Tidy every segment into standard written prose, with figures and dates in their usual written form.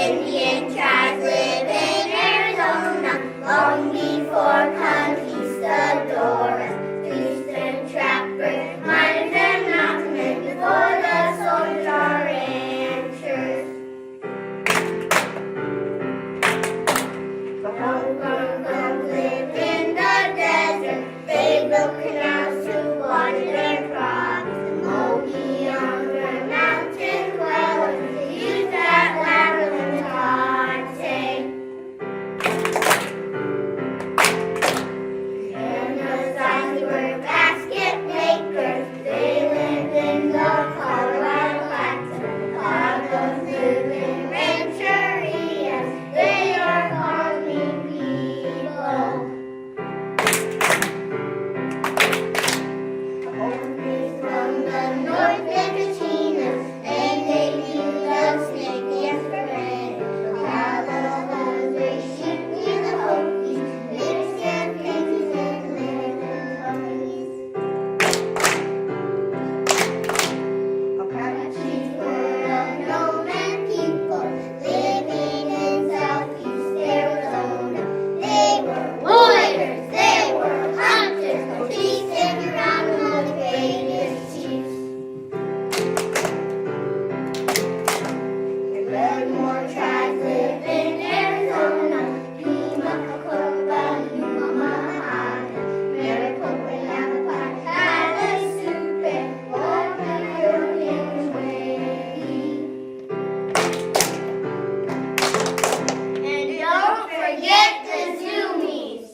Indian tribes live in Arizona, long before conquistadors. Priests and trappers, miners and mountainmen, before the soldiers are ranchers. The Pilgrims lived in the desert, they built canals to water their crops. The Mohians were mountain dwellers, they used that labyrinth arte. And the Zazis were basket makers, they lived in the Colorado Flats. The Pagos live in rancherias, they are farming people. Homies from the North Nicotinas, and they use the snake dance for bread. The Navajos, they shoot near the Hokies, mix and pinkies and lemon puppies. Apaches were a nomad people living in southeast Arizona. They were warriors, they were hunters, chiefs and Geronimo's greatest chiefs. The Redmore tribes live in Arizona, Pima, Cocoa, Yuma, Mahana, Maricopa, Navajo, Calasupe, Oregon, and Twiggy. And don't forget the Zoomies.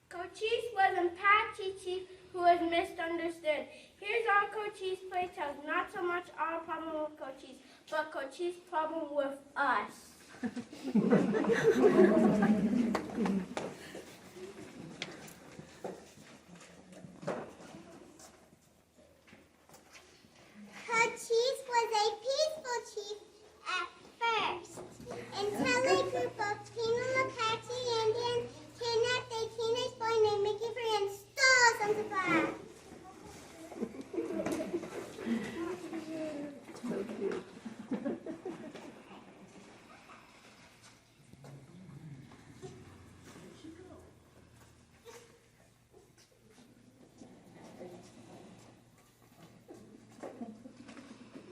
Cochise was an Apache chief who was misunderstood. Here's our Cochise play tells not so much our problem with Cochise, but Cochise problem with us. Cochise was a peaceful chief at first, until a group of Pima Apache Indians kidnapped a teenage boy named Mickey Free and stole some supplies.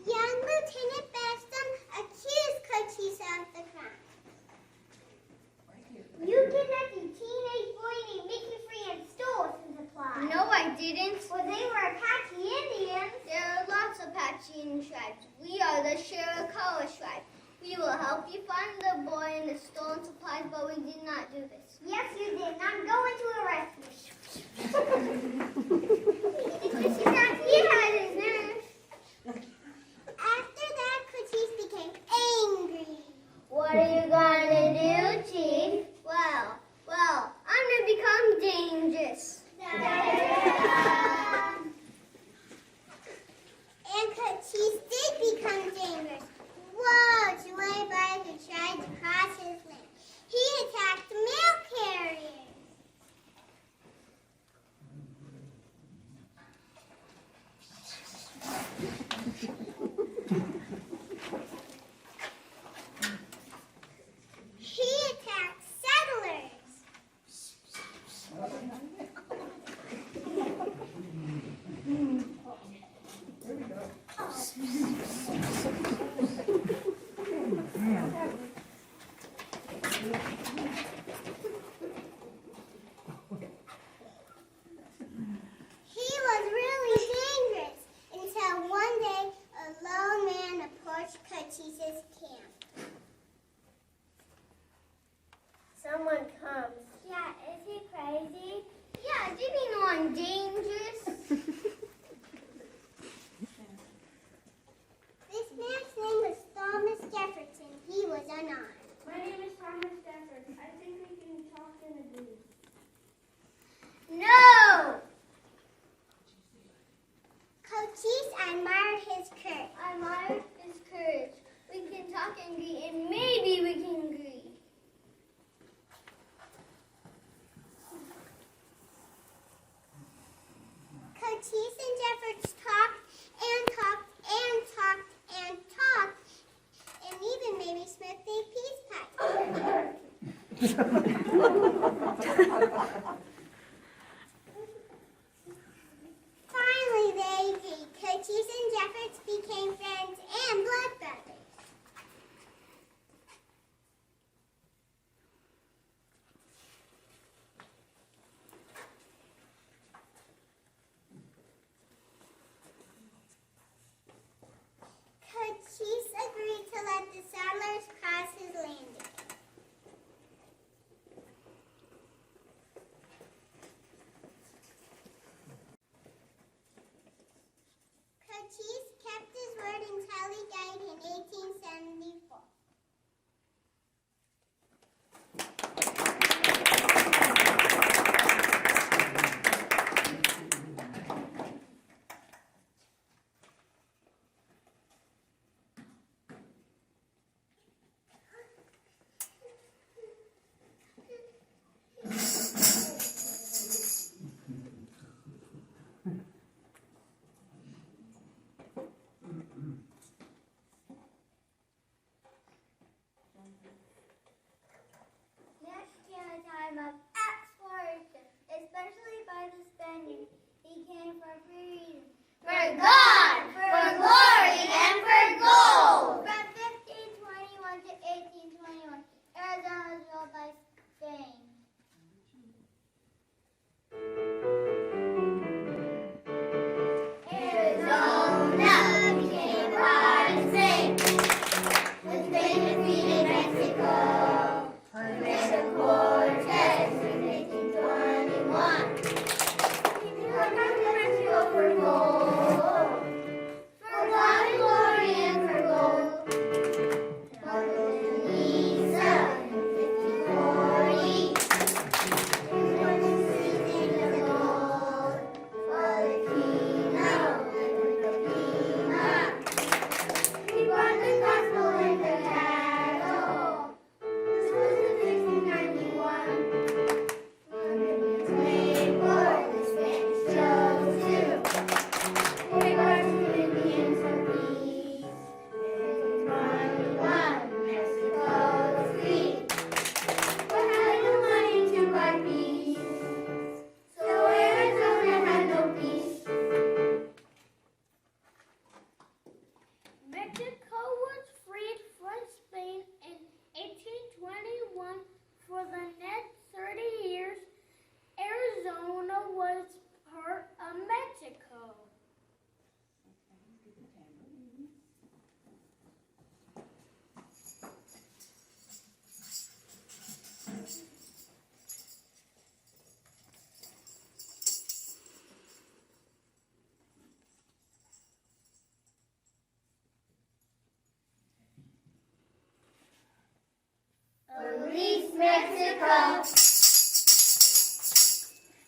Young Lieutenant Baston accused Cochise of the crime. You kidnapped a teenage boy named Mickey Free and stole some supplies. No, I didn't. Well, they were Apache Indians. There are lots of Apache Indian tribes. We are the Chiricahua tribe. We will help you find the boy and the stolen supplies, but we did not do this. Yes, you did. And I'm going to arrest you. He had his nerve. After that, Cochise became angry. What are you going to do, Chief? Well, I'm going to become dangerous. And Cochise did become dangerous. Whoa, to anybody who tried to cross his land. He attacked mail carriers. He attacked settlers. He was really dangerous until one day a lone man approached Cochise's camp. Someone comes. Yeah, is he crazy? Yeah, did he know I'm dangerous? This man's name was Thomas Jefferson. He was unarmed. My name is Thomas Stafford. I think we can talk and agree. No! Cochise admired his courage. I admire his courage. We can talk and agree, and maybe we can agree. Finally, they agreed. Cochise and Jeffords became friends and blood brothers. Cochise agreed to let the settlers cross his land again. Cochise kept his word until he died in 1874. Next came a time of exploration, especially by the Spaniards. He came for freedom, For God, for glory, and for gold. From 1521 to 1821, Arizona was ruled by Spain. Arizona became rising. The Spain defeated Mexico. Under Cortez in 1821. He conquered Mexico for gold. For God and glory and for gold. Conquered Lisa in 1540. In one season of gold. Filipino and Filipina. He brought the gospel in the cattle. This was in 1691. Under his labor, the Spanish chose to take our two Indians for peace. In 1821, Mexico's free. But had no money to buy peace. So Arizona had no peace. Mexico was freed from Spain in 1821. For the next 30 years, Arizona was part of Mexico. Feliz Mexico.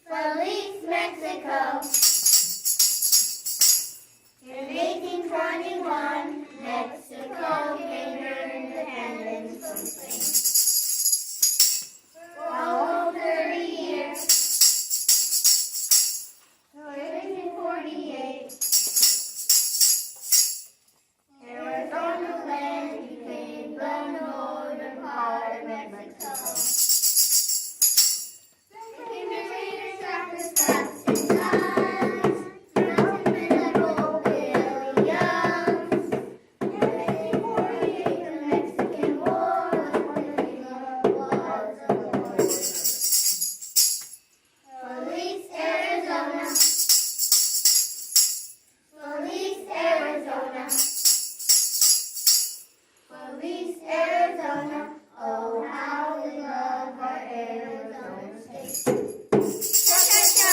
Feliz Mexico. In 1821, Mexico gained her independence from Spain. For almost 30 years, till 1848, Arizona land became the northern part of Mexico. Became the greatest tract of steps and guns, mountain men like old Billy Youngs. In 1848, the Mexican War was winning the wars of the world. Feliz Arizona. Feliz Arizona. Feliz Arizona, oh how we love our Arizona state. Cha-cha-cha!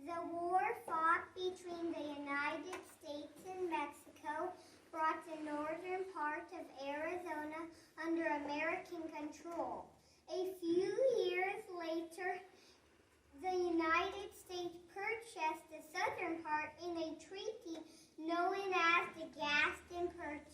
The war fought between the United States and Mexico brought the northern part of Arizona under American control. A few years later, the United States purchased the southern part in a treaty known as the Gaston Purchase.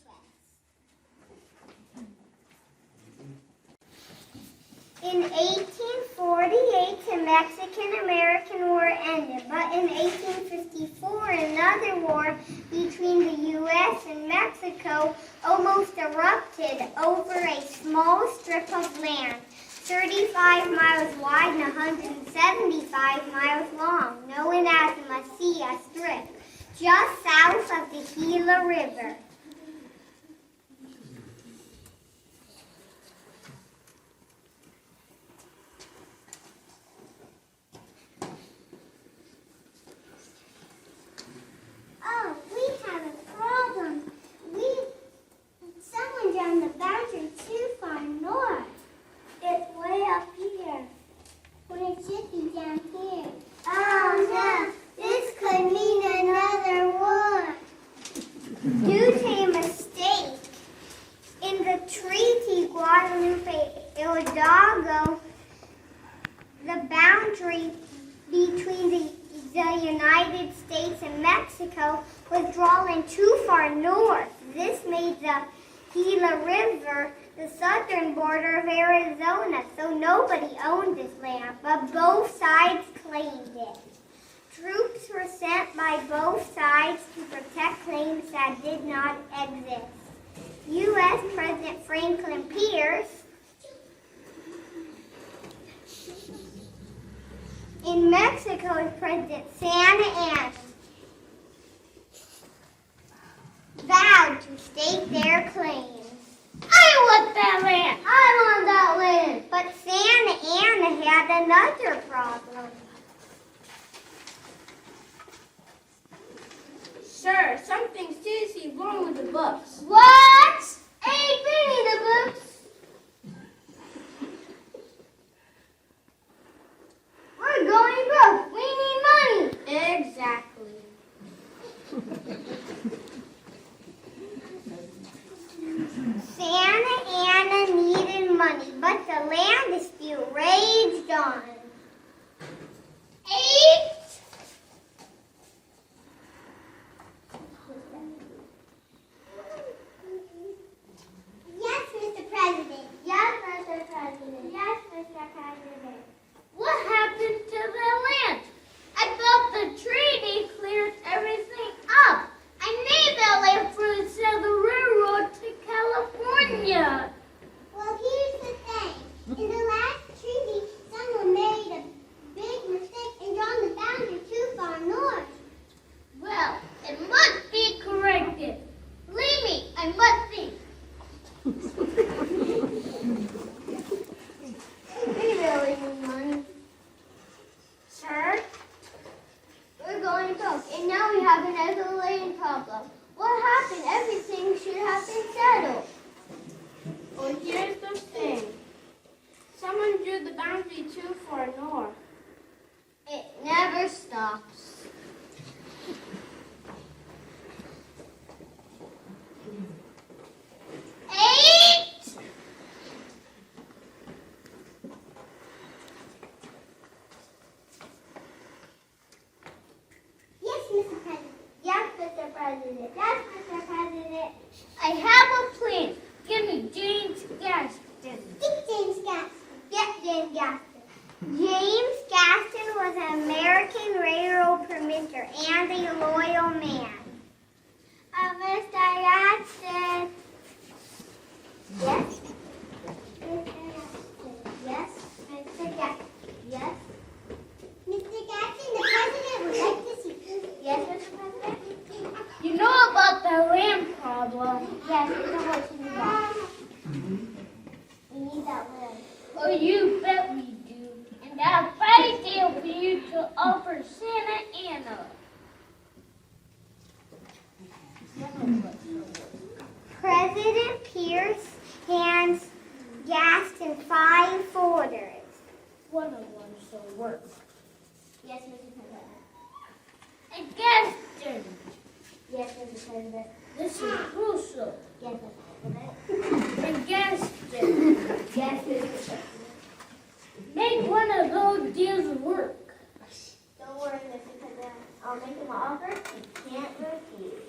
In 1848, the Mexican-American War ended, but in 1854, another war between the U.S. and Mexico almost erupted over a small strip of land, 35 miles wide and 175 miles long, known as the Mesilla Strip, just south of the Gila River. Oh, we have a problem. Someone down the boundary too far north. It's way up here. When it should be down here. Oh no, this could mean another war. Due to a mistake in the Treaty Guadalupe Hidalgo, the boundary between the United States and Mexico was drawn too far north. This made the Gila River the southern border of Arizona, so nobody owned this land, but both sides claimed it. Troops were sent by both sides to protect claims that did not exist. U.S. President Franklin Pierce in Mexico's President Santa Anna vowed to stake their claims. I want that land! I want that land! But Santa Anna had another problem. Sir, something's seriously wrong with the books. What? Ain't bringing the books. We're going broke. We need money. Exactly. Santa Anna needed money, but the land dispute raged on. 8. Yes, Mr. President. Yes, Mr. President. Yes, Mr. President. What happened to the land? I thought the treaty cleared everything up. I need that land for the Southern Railroad to California. Well, here's the thing. In the last treaty, someone made a big mistake and drawn the boundary too far north. Well, it must be corrected. Believe me, I must think. We really need money. Sir, we're going broke, and now we have another land problem. What happened? Everything should have been settled. Well, here's the thing. Someone drew the boundary too far north. It never stops. Yes, Mr. President. Yes, Mr. President. I have a plan. Give me James Gaston. Get James Gaston. Get James Gaston. James Gaston was an American railroad permitter and a loyal man. Mr. Gaston. Yes? Mr. Gaston. Yes? Mr. Gaston. Yes? Mr. Gaston, the President would like to see you. Yes, Mr. President? You know about the land problem. Yes, we know what you need that. We need that land. Oh, you bet we do. And that's a great deal for you to offer Santa Anna. President Pierce hands Gaston 5 folders. One of them shall work. Yes, Mr. President. And Gaston, Yes, Mr. President. this is crucial. Yes, Mr. President. And Gaston, Yes, Mr. President. make one of those deals work. Don't worry, Mr. President. I'll make him an offer he can't refuse.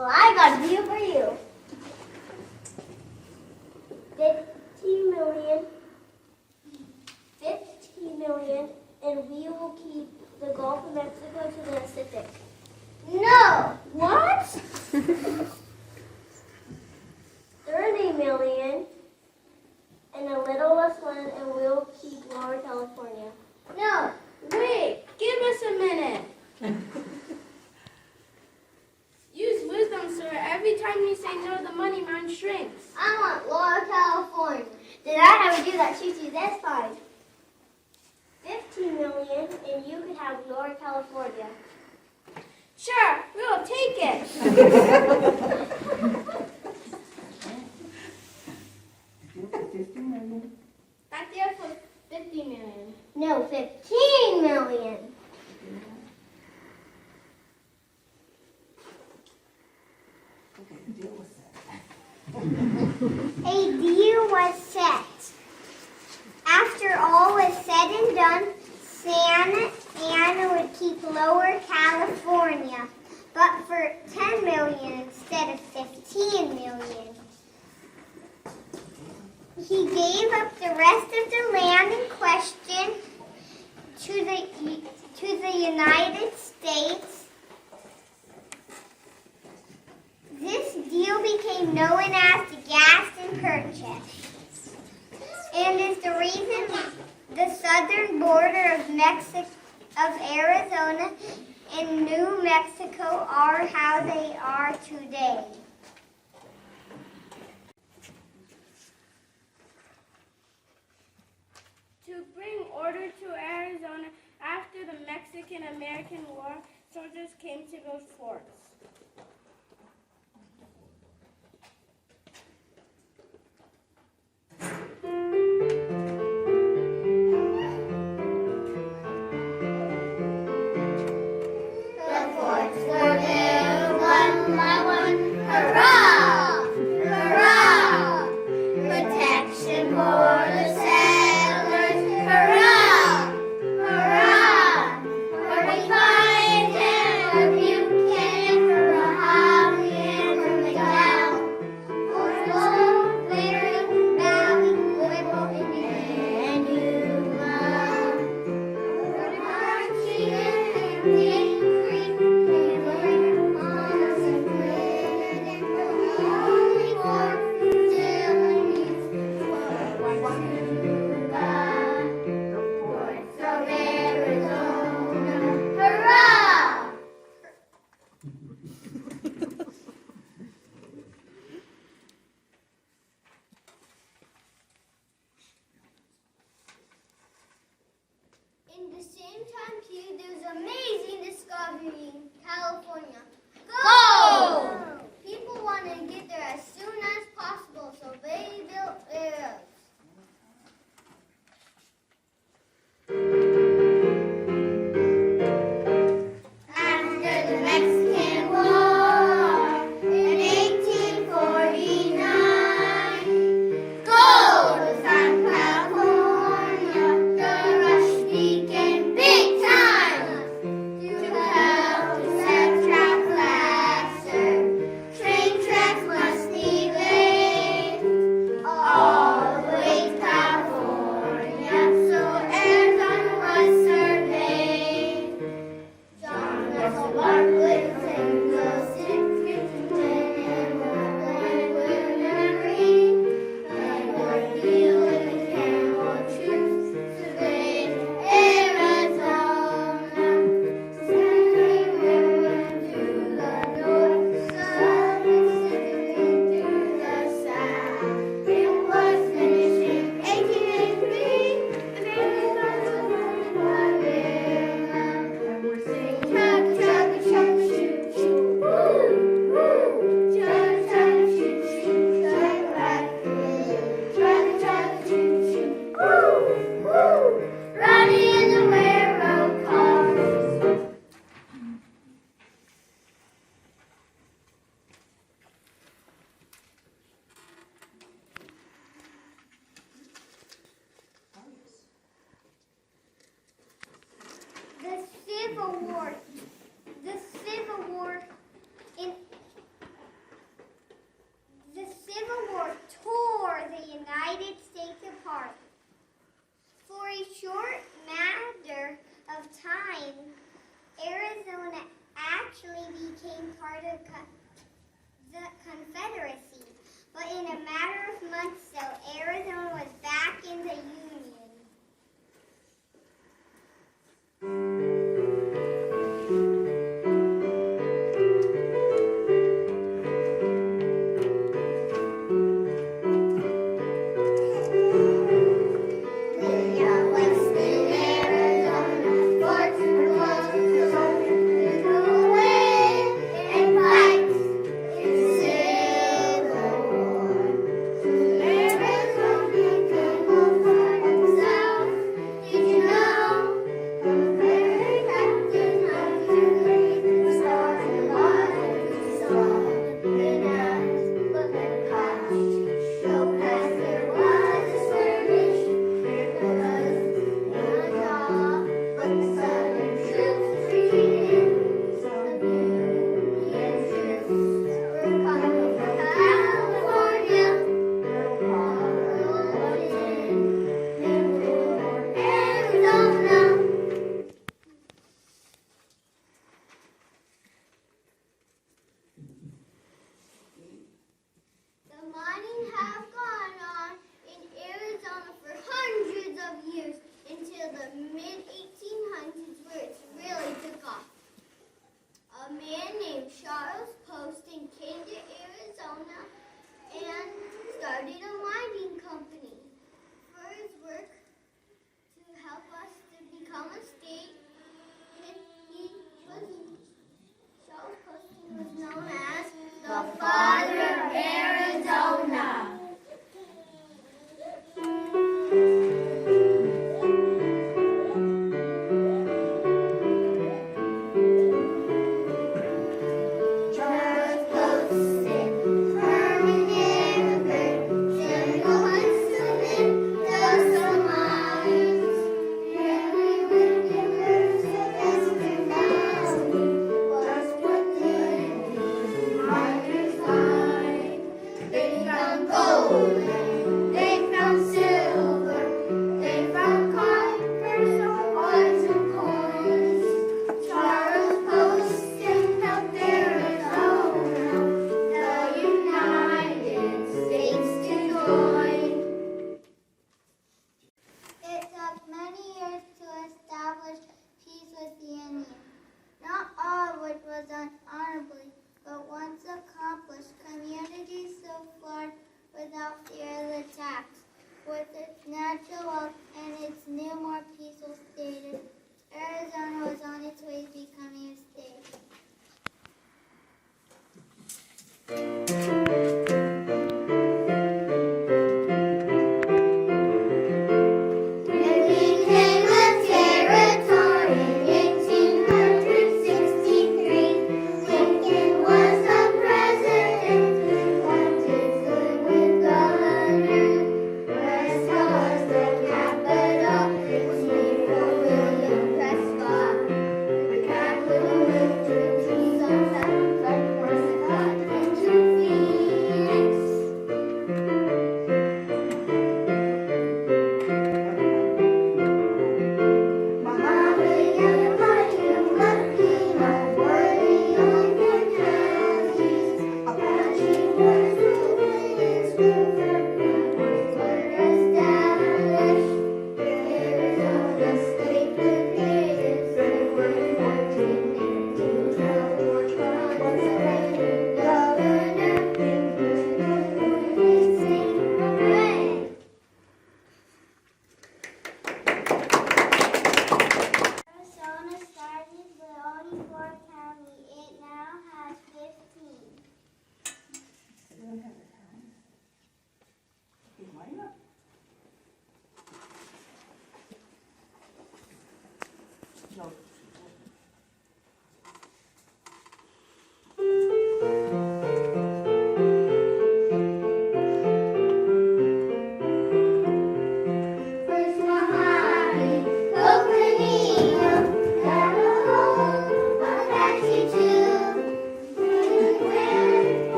Well, I got a deal for you. 50 million. 50 million, and we will keep the Gulf of Mexico to the Pacific. No! What? 30 million, and a little less land, and we'll keep Lower California. No, wait, give us a minute. Use wisdom, sir. Every time you say no, the money man shrinks. I want Lower California. Then I have to do that choo-choo. That's fine. 15 million, and you could have Lower California. Sure, we'll take it. That's there for 50 million. No, 15 million. A deal was set. After all was said and done, Santa Ana would keep Lower California, but for 10 million instead of 15 million. He gave up the rest of the land in question to the United States. This deal became known as the Gaston Purchase, and is the reason the southern border of Arizona and New Mexico are how they are today. To bring order to Arizona after the Mexican-American War, soldiers came to build forts. Hurrah! Hurrah! Protection for the settlers. Hurrah! Hurrah! For we fight and for Buchanan, for Mojave and for McDowell, for Slow, Cleary, Valley, Whipple, and Yuma. For marching and Indian Creek, and for Ponce and Grid, and for Holy War, Dillon, for Cuba, the ports of Arizona. Hurrah! In the same time, too, there's amazing discovery in California. Go! People want to get there as soon as possible, so they built arrows. After the Mexican War in 1849, go to San California, the rush began big time to help to set track faster. Train tracks must be laid all the way to California, so Arizona was surveyed. John Russell, Bartlett, and Wilson, Crittenden, and Portland, William Reed, and Lord Beale and the Campbell troops surveyed Arizona. Sending women to the north, South Pacific to the south. It was finished in 1883, and Arizona was running by Maryland. We're singing chug, chug, chug, choo, choo, woo, woo. Chug, chug, choo, choo, chug, right through. Chug, chug, choo, choo, woo, woo. Riding in the railroad cars. The Civil War in the Confederacy. But in a matter of months, though, Arizona was back in the Union.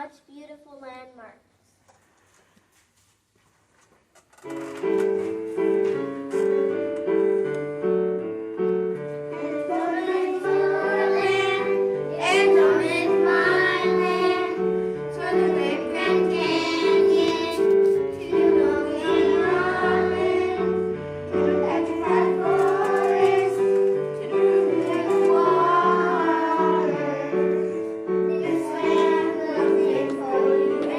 watch beautiful landmarks. This land will sing for you.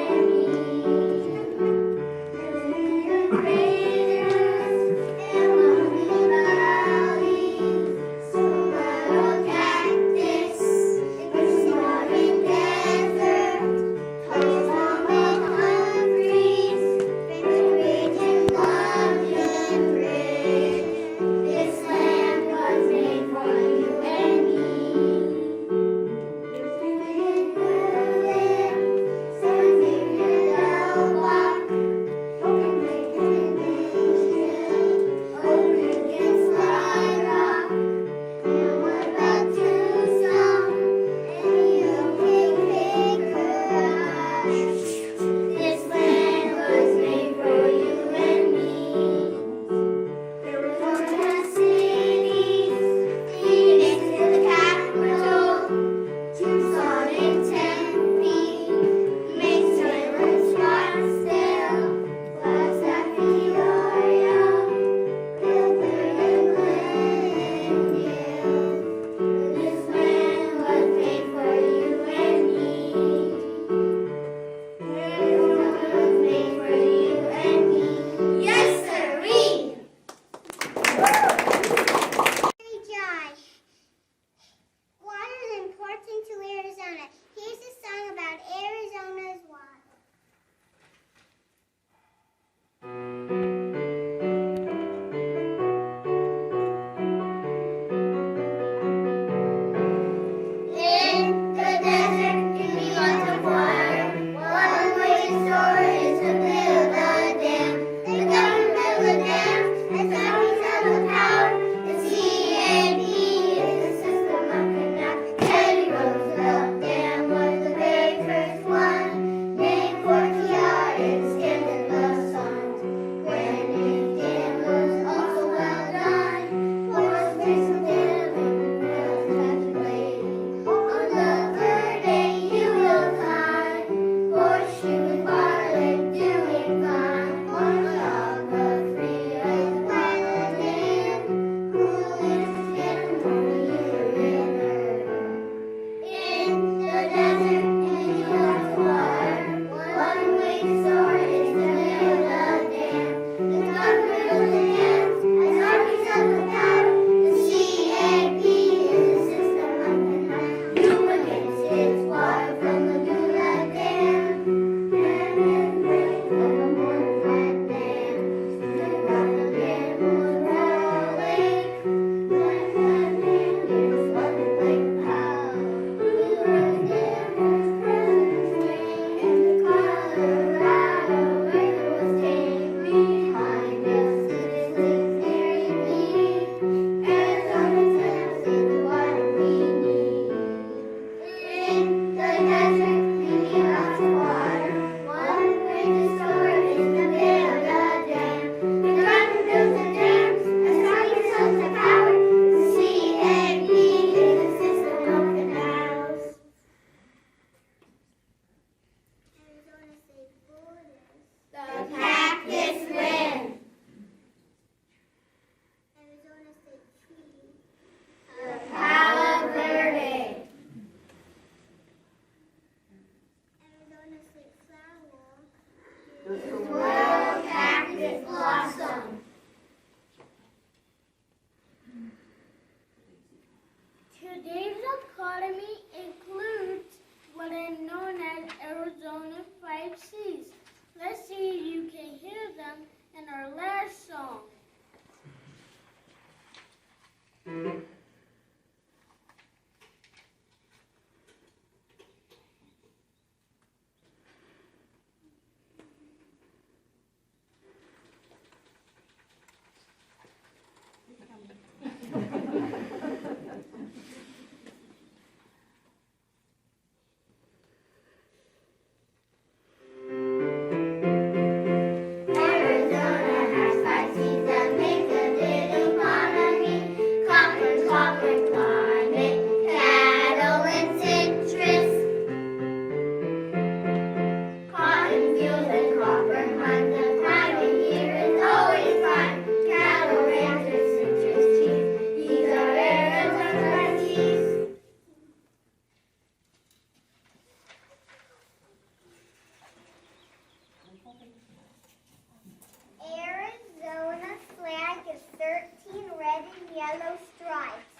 13 red and yellow stripes,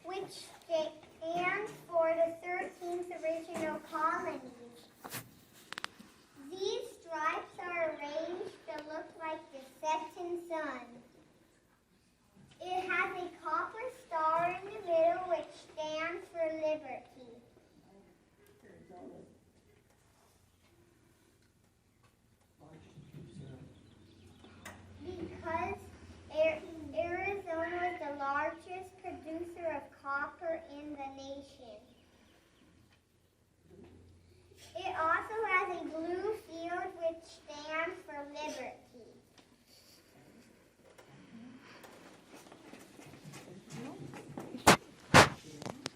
which stands for the 13th original colonies. These stripes are arranged to look like the setting sun. It has a copper star in the middle, which stands for liberty. Because Arizona is the largest producer of copper in the nation. It also has a blue field, which stands for liberty.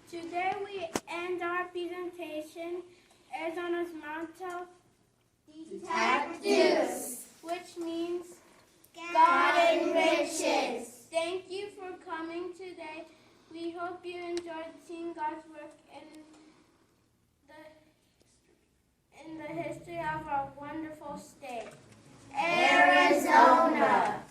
Today we end our presentation Arizona's motto, Detectives. which means God enriches. thank you for coming today. We hope you enjoyed seeing God's work in the history of our wonderful state, Arizona.